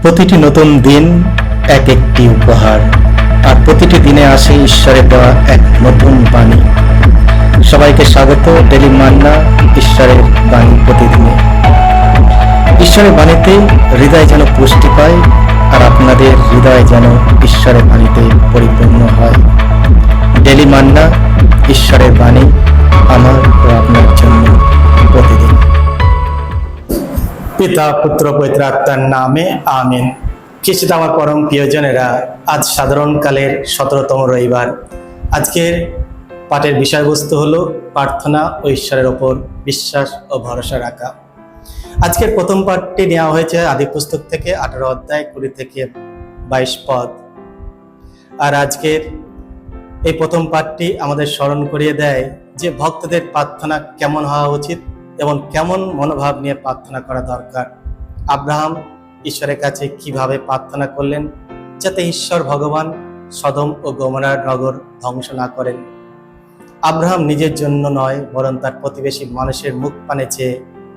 প্রতিটি নতুন দিন এক একটি উপহার, আর প্রতিটি দিনে আসে ঈশ্বরের দেওয়া এক নতুন বাণী। সবাইকে স্বাগত ডেলি মান্না ঈশ্বরের বাণী প্রতিদিনে। ঈশ্বরের বাণীতে হৃদয় যেন পুষ্টি পায়, আর আপনাদের হৃদয় যেন ঈশ্বরের বাণীতে পরিপূর্ণ হয়। ডেলি মান্না ঈশ্বরের বাণী আমার ও আপনার জন্য প্রতিদিন। পিতা পুত্র পবিত্র আত্মার নামে আমিন। খ্রিস্টে আমার পরম প্রিয়জনেরা, আজ সাধারণকালের 17তম রবিবার। আজকের পাঠের বিষয়বস্তু হলো প্রার্থনা ও ঈশ্বরের ওপর বিশ্বাস ও ভরসা রাখা। আজকের প্রথম পাঠটি নেওয়া হয়েছে আদি পুস্তক থেকে 18 অধ্যায় 20 থেকে 22 পদ। আর আজকের এই প্রথম পাঠটি আমাদের স্মরণ করিয়ে দেয় যে ভক্তদের প্রার্থনা কেমন হওয়া উচিত এবং কেমন মনোভাব নিয়ে প্রার্থনা করা দরকার। আব্রাহাম ঈশ্বরের কাছে কিভাবে প্রার্থনা করলেন যাতে ঈশ্বর ভগবান সদম ও গমরার নগর ধ্বংস না করেন। আব্রাহাম নিজের জন্য নয়, বরং তার প্রতিবেশী মানুষের মুখ পানে চেয়ে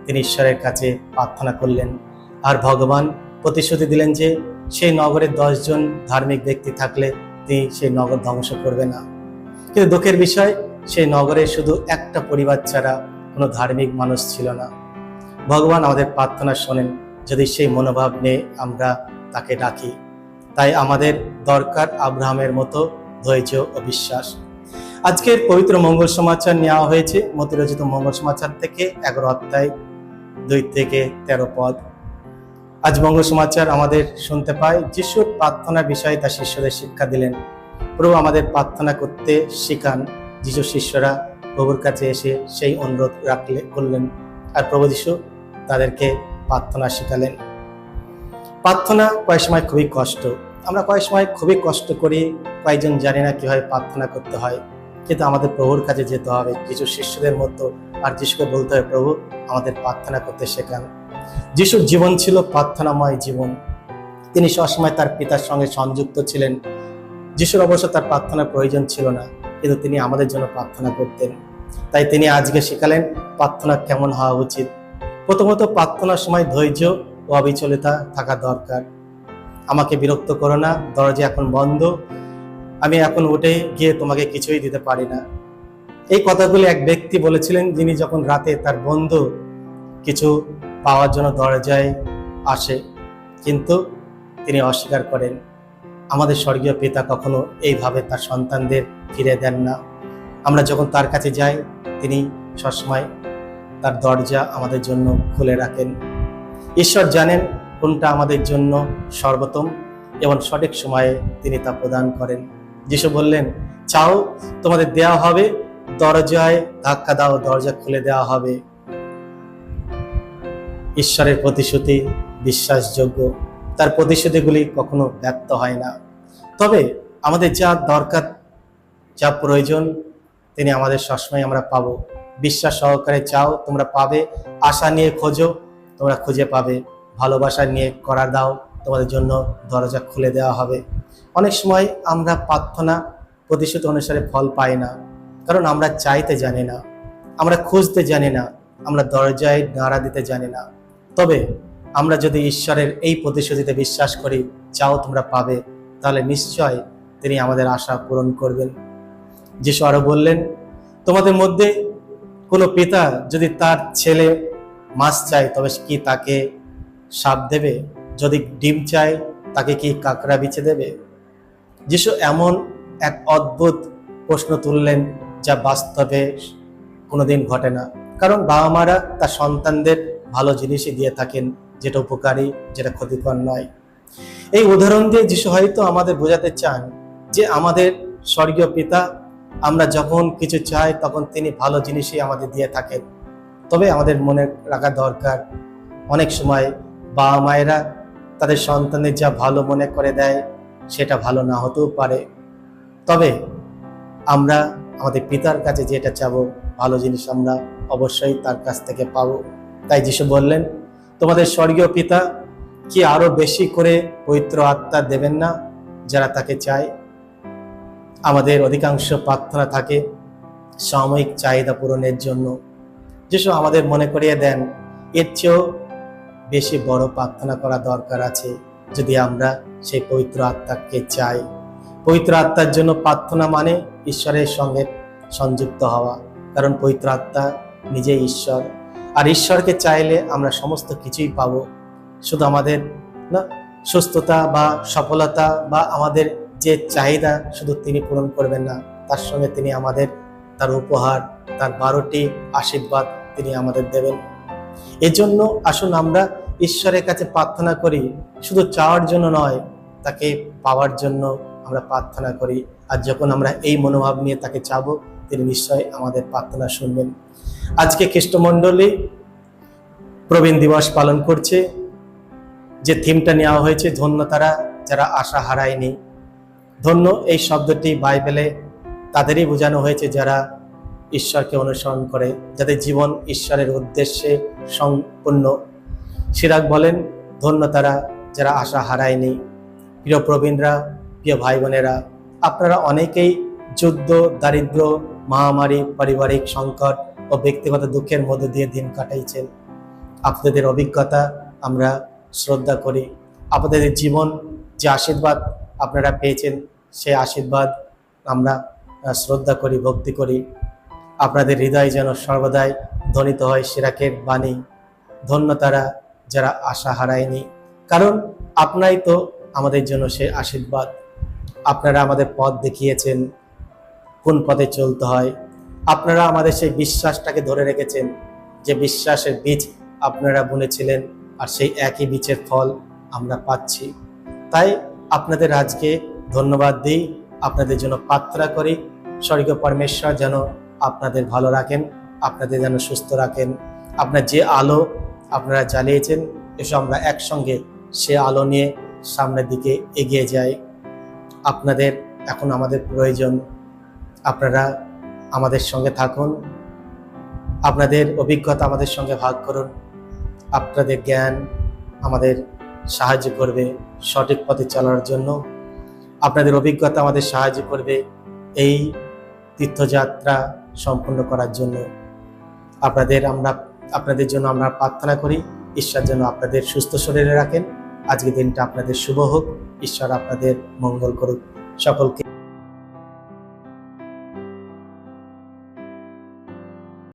তিনি ঈশ্বরের কাছে প্রার্থনা করলেন। আর ভগবান প্রতিশ্রুতি দিলেন যে সেই নগরে 10 জন ধার্মিক ব্যক্তি থাকলে তিনি সেই নগর ধ্বংস করবে না। কিন্তু দুঃখের বিষয়, সেই নগরে শুধু একটা পরিবার ছাড়া কোনো ধার্মিক মানুষ ছিল না। ভগবান আমাদের প্রার্থনা শোনেন যদি সেই মনোভাব নিয়ে আমরা তাকে ডাকি। তাই আমাদের দরকার আব্রাহামের মতো ধৈর্য ও বিশ্বাস। আজকের পবিত্র মঙ্গল সমাচার নেওয়া হয়েছে মতি রচিত মঙ্গল সমাচার থেকে 11 অধ্যায় 2 থেকে 13 পদ। আজ মঙ্গল সমাচার আমাদের শুনতে পাই যিশুর প্রার্থনার বিষয়ে তার শিষ্যদের শিক্ষা দিলেন। প্রভু আমাদের প্রার্থনা করতে শিখান। যিশু শিষ্যরা প্রভুর কাছে এসে সেই অনুরোধ করলেন, আর প্রভু যিশু তাদেরকে প্রার্থনা শিখালেন। প্রার্থনা কয়েক সময় খুবই কষ্ট, আমরা কয়েক সময় খুবই কষ্ট করি, কয়েকজন জানি না কিভাবে প্রার্থনা করতে হয়। কিন্তু আমাদের প্রভুর কাছে যেতে হবে যিশু শিষ্যদের মতো, আর যিশুকে বলতে হবে প্রভু আমাদের প্রার্থনা করতে শেখান। যিশুর জীবন ছিল প্রার্থনাময় জীবন। তিনি সবসময় তার পিতার সঙ্গে সংযুক্ত ছিলেন। যিশুর অবশ্য তার প্রার্থনার প্রয়োজন ছিল না, কিন্তু তিনি আমাদের জন্য প্রার্থনা করতেন। তাই তিনি আজকে শেখালেন প্রার্থনা কেমন হওয়া উচিত। প্রথমত প্রার্থনার সময় ধৈর্য ও অবিচলিতা থাকা দরকার। আমাকে বিরক্ত করো না, দরজা এখন বন্ধ, আমি এখন উঠে গিয়ে তোমাকে কিছুই দিতে পারি না। এই কথাগুলি এক ব্যক্তি বলেছিলেন যিনি যখন রাতে তার বন্ধু কিছু পাওয়ার জন্য দরজায় আসে, কিন্তু তিনি অস্বীকার করেন। আমাদের স্বর্গীয় পিতা কখনো এইভাবে তার সন্তানদের ফিরে দেন না। আমরা যখন তার কাছে যাই তিনি সবসময় তার দরজা আমাদের জন্য খুলে রাখেন। ঈশ্বর জানেন কোনটা আমাদের জন্য সর্বোত্তম এবং সঠিক সময়ে তিনি তা প্রদান করেন। যিশু বললেন, চাও তোমাদের দেওয়া হবে, দরজায় ধাক্কা দাও, দরজা খুলে দেওয়া হবে। ঈশ্বরের প্রতিশ্রুতি বিশ্বাসযোগ্য, তার প্রতিশ্রুতিগুলি কখনো ব্যর্থ হয় না। তবে আমাদের যা দরকার, যা প্রয়োজন তিনি আমাদের সবসময় আমরা পাবো। বিশ্বাস সহকারে চাও, তোমরা পাবে। আশা নিয়ে খোঁজো, তোমরা খুঁজে পাবে। ভালোবাসা নিয়ে করা দাও, তোমাদের জন্য দরজা খুলে দেওয়া হবে। অনেক সময় আমরা প্রার্থনা প্রতিশ্রুতি অনুসারে ফল পাই না, কারণ আমরা চাইতে জানি না, আমরা খুঁজতে জানি না, আমরা দরজায় নাড়া দিতে জানি না। তবে আমরা যদি ঈশ্বরের এই প্রতিশ্রুতিতে বিশ্বাস করি, চাও তোমরা পাবে, তাহলে নিশ্চয় তিনি আমাদের আশা পূরণ করবেন। যিশু আরো বললেন, তোমাদের মধ্যে কোনো পিতা যদি তার ছেলে মাছ চায় তবে কি তাকে সাপ দেবে? যদি ডিম চায় তাকে কি কাঁকড়া বিছে দেবে? যিশু এমন এক অদ্ভুত প্রশ্ন তুললেন যা বাস্তবে কোনোদিন ঘটে না। কারণ বাবা মারা তার সন্তানদের ভালো জিনিসই দিয়ে থাকেন, যেটা উপকারী, যেটা ক্ষতিকর নয়। এই উদাহরণ দিয়ে যিশু হয়তো আমাদের বোঝাতে চান যে আমাদের স্বর্গীয় পিতা আমরা যখন কিছু চাই তখন তিনি ভালো জিনিসই আমাদের দিয়ে থাকেন। তবে আমাদের মনে রাখা দরকার, অনেক সময় বাবা মায়েরা তাদের সন্তানের যা ভালো মনে করে দেয় সেটা ভালো না হতেও পারে। তবে আমরা আমাদের পিতার কাছে যেটা চাবো, ভালো জিনিস আমরা অবশ্যই তার কাছ থেকে পাবো। তাই যিশু বললেন, তোমাদের স্বর্গীয় পিতা কি আরো বেশি করে পবিত্র আত্মা দেবেন না যারা তাকে চায়? আমাদের অধিকাংশ প্রার্থনা থাকে সাময়িক চাহিদা পূরণের জন্য। যিশু আমাদের মনে করিয়ে দেন এর চেয়েও বেশি বড় প্রার্থনা করা দরকার আছে। যদি আমরা সেই পবিত্র আত্মাকে চাই। পবিত্র আত্মার জন্য প্রার্থনা মানে ঈশ্বরের সঙ্গে সংযুক্ত হওয়া, কারণ পবিত্র আত্মা নিজেই ঈশ্বর। আর ঈশ্বরকে চাইলে আমরা সমস্ত কিছুই পাবো। শুধু আমাদের না সুস্থতা বা সফলতা বা আমাদের যে চাহিদা শুধু তিনি পূরণ করবেন না, তার সঙ্গে তিনি আমাদের তার উপহার, তার 12টি আশীর্বাদ তিনি আমাদের দেবেন। এজন্য আসুন আমরা ঈশ্বরের কাছে প্রার্থনা করি, শুধু চাওয়ার জন্য নয়, তাকে পাওয়ার জন্য আমরা প্রার্থনা করি। আর যখন আমরা এই মনোভাব নিয়ে তাকে চাবো, তিনি নিশ্চয় আমাদের প্রার্থনা শুনবেন। আজকে খ্রিস্টমণ্ডলী প্রবীণ দিবস পালন করছে। যে থিমটা নেওয়া হয়েছে, ধন্য তারা যারা আশা হারায়নি। ধন্য এই শব্দটি বাইবেলে তাদেরই বোঝানো হয়েছে যারা ঈশ্বরকে অনুসরণ করে, যাদের জীবন ঈশ্বরের উদ্দেশ্যে সম্পূর্ণ। সিরাক বলেন, ধন্য তারা যারা আশা হারায়নি। প্রিয় প্রবীণরা, প্রিয় ভাই বোনেরা, আপনারা অনেকেই যুদ্ধ, দারিদ্র, মহামারী, পারিবারিক সংকট ও ব্যক্তিগত দুঃখের মধ্য দিয়ে দিন কাটাইছেন। আপনাদের অভিজ্ঞতা আমরা শ্রদ্ধা করি। আপনাদের জীবন যে আশীর্বাদ আপনারা পেয়েছেন, সেই আশীর্বাদ আমরা শ্রদ্ধা করি, ভক্তি করি। আপনাদের হৃদয় যেন সর্বদাই ধ্বনিত হয় সিরাকের বাণী, ধন্য তারা যারা আশা হারায়নি। কারণ আপনারাই তো আমাদের জন্য সেই আশীর্বাদ। আপনারা আমাদের পথ দেখিয়েছেন, কোন পথে চলতে হয়। আপনারা আমাদের সেই বিশ্বাসটাকে ধরে রেখেছেন, যে বিশ্বাসের বীজ আপনারা বুনেছিলেন, আর সেই একই বীজের ফল আমরা পাচ্ছি। তাই আপনাদের আজকে ধন্যবাদ দিই, আপনাদের জন্য প্রার্থনা করি। স্বর্গীয় পরমেশ্বর যেন আপনাদের ভালো রাখেন, আপনাদের যেন সুস্থ রাখেন। আপনার যে আলো আপনারা জ্বালিয়েছেন, এসব আমরা একসঙ্গে সে আলো নিয়ে সামনের দিকে এগিয়ে যাই। আপনাদের এখন আমাদের প্রয়োজন। আপনারা আমাদের সঙ্গে থাকুন, আপনাদের অভিজ্ঞতা আমাদের সঙ্গে ভাগ করুন। আপনাদের জ্ঞান আমাদের সাহায্য করবে সঠিক পথে চলার জন্য। আপনাদের অভিজ্ঞতা আমাদের সাহায্য করবে এই তীর্থযাত্রা সম্পূর্ণ করার জন্য। আপনাদের জন্য আমরা প্রার্থনা করি, ঈশ্বর যেন আপনাদের সুস্থ শরীরে রাখেন। আজকের দিনটা আপনাদের শুভ হোক, ঈশ্বর আপনাদের মঙ্গল করুক। সকলকে